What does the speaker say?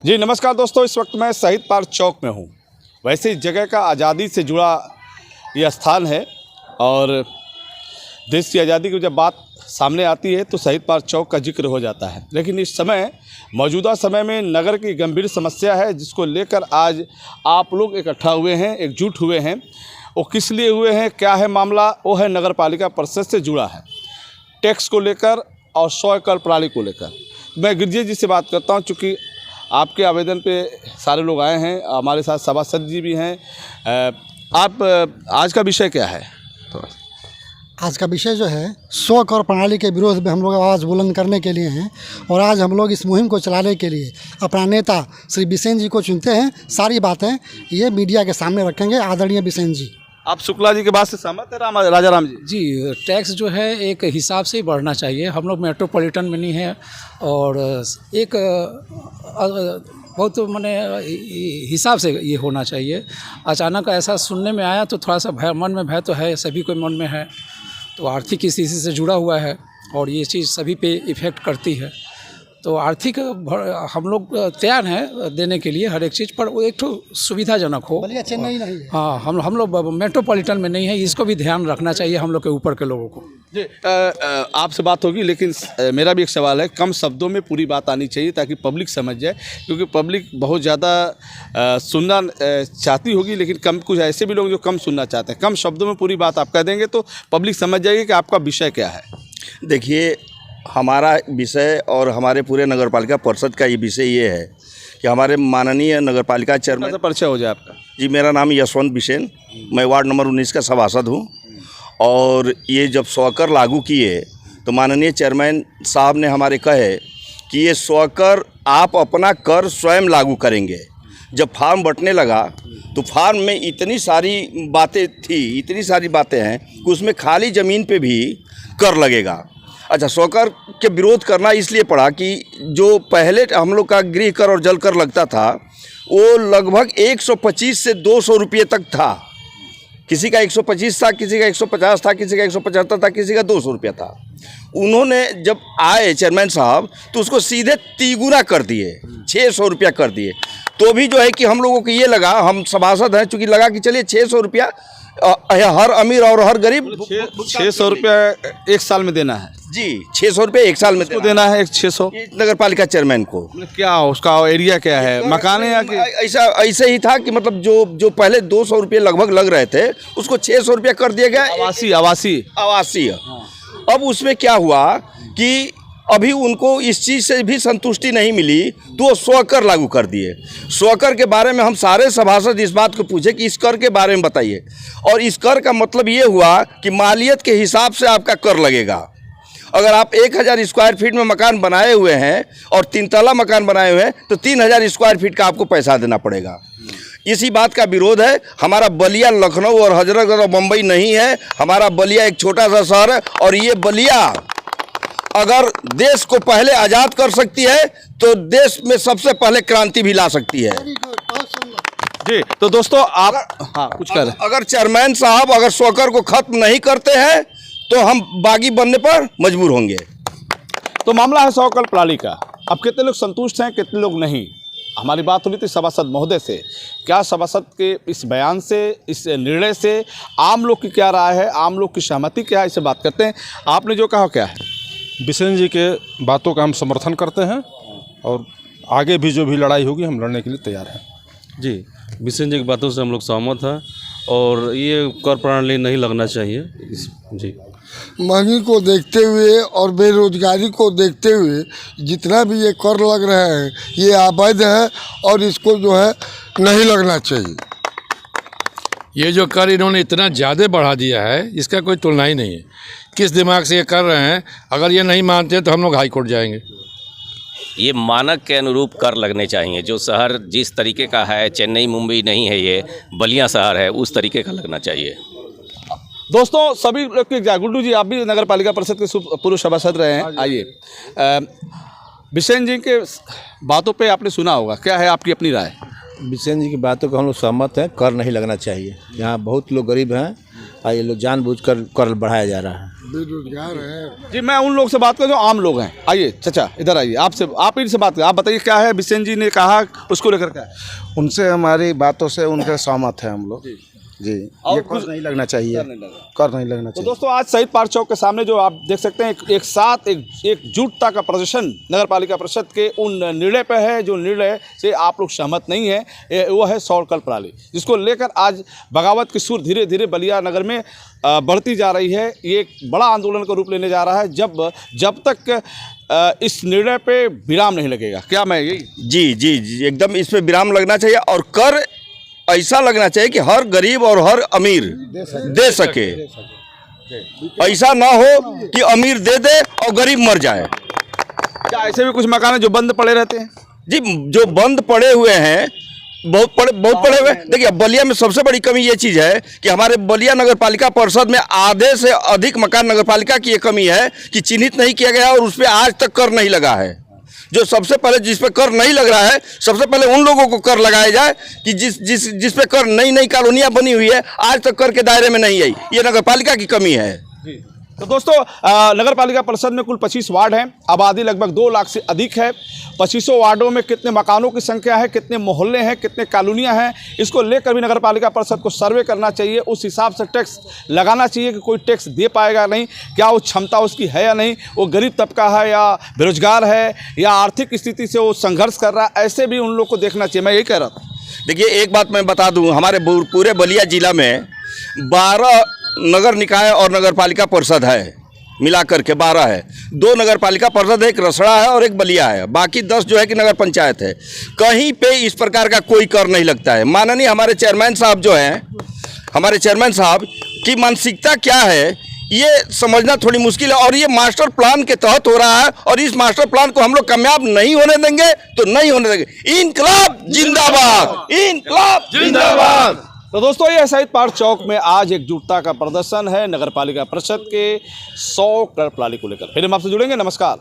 जी नमस्कार दोस्तों, इस वक्त मैं शहीद पार्क चौक में हूँ। वैसे इस जगह का आज़ादी से जुड़ा ये स्थान है और देश की आज़ादी की जब बात सामने आती है तो शहीद पार्क चौक का जिक्र हो जाता है। लेकिन इस समय मौजूदा समय में नगर की गंभीर समस्या है जिसको लेकर आज आप लोग इकट्ठा हुए हैं, एकजुट हुए हैं। वो किस लिए हुए हैं, क्या है मामला, वो है नगर पालिका परिषद से जुड़ा है, टैक्स को लेकर और 100 एकड़ प्रणाली को लेकर। मैं गिरजे जी से बात करता हूँ, चूँकि आपके आवेदन पे सारे लोग आए हैं, हमारे साथ सभासद जी भी हैं। आप आज का विषय क्या है? तो आज का विषय जो है 100 एकड़ प्रणाली के विरोध में हम लोग आवाज़ बुलंद करने के लिए हैं और आज हम लोग इस मुहिम को चलाने के लिए अपना नेता श्री बिसेन जी को चुनते हैं। सारी बातें ये मीडिया के सामने रखेंगे। आदरणीय बिसेन जी, आप शुक्ला जी के बात से सहमत है? राजा राम जी जी, टैक्स जो है एक हिसाब से ही बढ़ना चाहिए। हम लोग मेट्रोपॉलिटन में नहीं है और एक बहुत माने हिसाब से ये होना चाहिए। अचानक ऐसा सुनने में आया तो थोड़ा सा भय, मन में भय तो है, सभी को मन में है। तो आर्थिक स्थिति से जुड़ा हुआ है और ये चीज़ सभी पे इफ़ेक्ट करती है। तो आर्थिक हम लोग तैयार हैं देने के लिए हर एक चीज़, पर वो एक तो सुविधाजनक हो। बलिया चेन्नई नहीं है। हाँ, हम लोग मेट्रोपॉलिटन में नहीं है, इसको भी ध्यान रखना चाहिए हम लोग के ऊपर के लोगों को। जी आपसे बात होगी, लेकिन मेरा भी एक सवाल है, कम शब्दों में पूरी बात आनी चाहिए ताकि पब्लिक समझ जाए, क्योंकि पब्लिक बहुत ज़्यादा सुनना चाहती होगी, लेकिन कम कुछ ऐसे भी लोग जो कम सुनना चाहते हैं। कम शब्दों में पूरी बात आप कह देंगे तो पब्लिक समझ जाएगी कि आपका विषय क्या है। देखिए, हमारा विषय और हमारे पूरे नगर पालिका परिषद का ये विषय ये है कि हमारे माननीय नगर पालिका चेयरमैन। परिचय हो जाए आपका? जी, मेरा नाम यशवंत बिसेन, मैं वार्ड नंबर 19 का सभासद हूँ। और ये जब 100 एकड़ लागू किए तो माननीय चेयरमैन साहब ने हमारे कहे कि ये 100 एकड़ आप अपना कर स्वयं लागू करेंगे। जब फार्म बंटने लगा तो फार्म में इतनी सारी बातें थी, इतनी सारी बातें हैं कि उसमें खाली ज़मीन पे भी कर लगेगा। अच्छा, 100 एकड़ के विरोध करना इसलिए पड़ा कि जो पहले हम लोग का गृह कर और जल कर लगता था वो लगभग 125 से 200 रुपये तक था। किसी का 125 था, किसी का 150 था, किसी का 175 था, किसी का 200 रुपया था। उन्होंने जब आए चेयरमैन साहब तो उसको सीधे तिगुना कर दिए, 600 रुपया कर दिए। तो भी जो है कि हम लोगों को ये लगा, हम सभासद हैं, चूँकि लगा कि चलिए 600 रुपया हर अमीर और हर गरीब 600 रुपया एक साल में देना है। जी, 600 रुपये एक साल में देना है। 600 नगर पालिका चेयरमैन को। क्या उसका एरिया क्या है, मकान है या कि ऐसा ही था कि मतलब जो पहले 200 रुपये लगभग लग रहे थे उसको 600 रुपया कर दिया गया। आवासीय। अब उसमें क्या हुआ कि अभी उनको इस चीज़ से भी संतुष्टि नहीं मिली तो वो 100 एकड़ लागू कर दिए। 100 एकड़ के बारे में हम सारे सभासद इस बात को पूछे कि इस कर के बारे में बताइए। और इस कर का मतलब ये हुआ कि मालियत के हिसाब से आपका कर लगेगा। अगर आप 1000 स्क्वायर फीट में मकान बनाए हुए हैं और 3 तला मकान बनाए हुए हैं तो 3000 स्क्वायर फीट का आपको पैसा देना पड़ेगा। इसी बात का विरोध है। हमारा बलिया लखनऊ और हजरतगंज और मुंबई नहीं है, हमारा बलिया एक छोटा सा शहर है। और ये बलिया अगर देश को पहले आज़ाद कर सकती है तो देश में सबसे पहले क्रांति भी ला सकती है। जी तो दोस्तों आप हाँ कुछ कर अगर चेयरमैन साहब अगर 100 एकड़ को खत्म नहीं करते हैं तो हम बागी बनने पर मजबूर होंगे। तो मामला है 100 एकड़ प्रणाली का। अब कितने लोग संतुष्ट हैं, कितने लोग नहीं। हमारी बात हो रही थी सभासद महोदय से, क्या सभासद के इस बयान से, इस निर्णय से आम लोग की क्या राय है, आम लोग की सहमति क्या है, इससे बात करते हैं। आपने जो कहा क्या है? बिसेन जी के बातों का हम समर्थन करते हैं और आगे भी जो भी लड़ाई होगी हम लड़ने के लिए तैयार हैं। जी, बिसेन जी की बातों से हम लोग सहमत हैं और ये कर प्रणाली नहीं लगना चाहिए। जी, महंगी को देखते हुए और बेरोजगारी को देखते हुए जितना भी ये कर लग रहे हैं ये अवैध है और इसको जो है नहीं लगना चाहिए। ये जो कर इन्होंने इतना ज़्यादा बढ़ा दिया है इसका कोई तुलना ही नहीं है। किस दिमाग से ये कर रहे हैं? अगर ये नहीं मानते तो हम लोग हाई कोर्ट जाएंगे। ये मानक के अनुरूप कर लगने चाहिए। जो शहर जिस तरीके का है, चेन्नई मुंबई नहीं है, ये बलिया शहर है, उस तरीके का लगना चाहिए। दोस्तों सभी लोग की गुड्डू जी, आप भी नगर पालिका परिषद के पूर्व सभासद रहे हैं। आइए, बिसेन जी के बातों पे आपने सुना होगा, क्या है आपकी अपनी राय? बिसेन जी की बातों को हम लोग सहमत हैं। कर नहीं लगना चाहिए। यहाँ बहुत लोग गरीब हैं और ये लोग जानबूझकर कर बढ़ाया जा रहा है। बेरोजगार है। जी मैं उन लोग से बात कर जो आम लोग हैं। आइए चाचा इधर आइए, आप इनसे बात करें। आप बताइए क्या है बिसेन जी ने कहा उसको लेकर क्या है? उनसे हमारी बातों से उनके सहमत है हम लोग जी। और ये कर नहीं लगना चाहिए, कर नहीं लगना तो चाहिए। दोस्तों आज शहीद पार्क चौक के सामने जो आप देख सकते हैं एक साथ एकजुटता का प्रदर्शन नगर पालिका परिषद के उन निर्णय पे है जो निर्णय से आप लोग सहमत नहीं है। वो है सौर कल प्रणाली, जिसको लेकर आज बगावत की सुर धीरे धीरे बलिया नगर में बढ़ती जा रही है। ये एक बड़ा आंदोलन का रूप लेने जा रहा है जब तक इस निर्णय पे विराम नहीं लगेगा। क्या मैं यही जी जी जी एकदम इस पे विराम लगना चाहिए और कर ऐसा लगना चाहिए कि हर गरीब और हर अमीर दे सके। ऐसा ना हो कि अमीर दे दे और गरीब मर जाए। क्या ऐसे भी कुछ मकान है जो बंद पड़े रहते हैं? जी जो बंद पड़े हुए हैं बहुत पड़े हुए हैं। देखिए बलिया में सबसे बड़ी कमी ये चीज़ है कि हमारे बलिया नगर पालिका परिषद में आधे से अधिक मकान नगर पालिका की ये कमी है कि चिन्हित नहीं किया गया और उस पर आज तक कर नहीं लगा है। जो सबसे पहले जिस पे कर नहीं लग रहा है सबसे पहले उन लोगों को कर लगाया जाए कि जिस पे कर नई कालोनियाँ बनी हुई है आज तक कर के दायरे में नहीं आई। ये नगर पालिका की कमी है। तो दोस्तों नगर पालिका परिषद में कुल 25 वार्ड हैं, आबादी लगभग 2 लाख से अधिक है। 25 वार्डों में कितने मकानों की संख्या है, कितने मोहल्ले हैं, कितने कॉलोनियां हैं, इसको लेकर भी नगर पालिका परिषद को सर्वे करना चाहिए। उस हिसाब से टैक्स लगाना चाहिए कि कोई टैक्स दे पाएगा नहीं, क्या वो क्षमता उसकी है या नहीं, वो गरीब तबका है या बेरोजगार है या आर्थिक स्थिति से वो संघर्ष कर रहा है, ऐसे भी उन लोग को देखना चाहिए। मैं यही कह रहा था। देखिए एक बात मैं बता दूं, हमारे पूरे बलिया जिला में 12 नगर निकाय और नगर पालिका परिषद है, मिलाकर के 12 है। 2 नगर पालिका परिषद है, एक रसड़ा है और एक बलिया है, बाकी 10 जो है कि नगर पंचायत है। कहीं पे इस प्रकार का कोई कर नहीं लगता है। माननीय हमारे चेयरमैन साहब जो हैं, हमारे चेयरमैन साहब की मानसिकता क्या है ये समझना थोड़ी मुश्किल है। और ये मास्टर प्लान के तहत हो रहा है और इस मास्टर प्लान को हम लोग कामयाब नहीं होने देंगे तो नहीं होने देंगे। इनकलाब जिंदाबाद, इनकलाब जिंदाबाद। तो दोस्तों ये शहीद पार्क चौक में आज एकजुटता का प्रदर्शन है नगर पालिका परिषद के 100 कर प्रणाली को लेकर। फिर हम आपसे जुड़ेंगे। नमस्कार।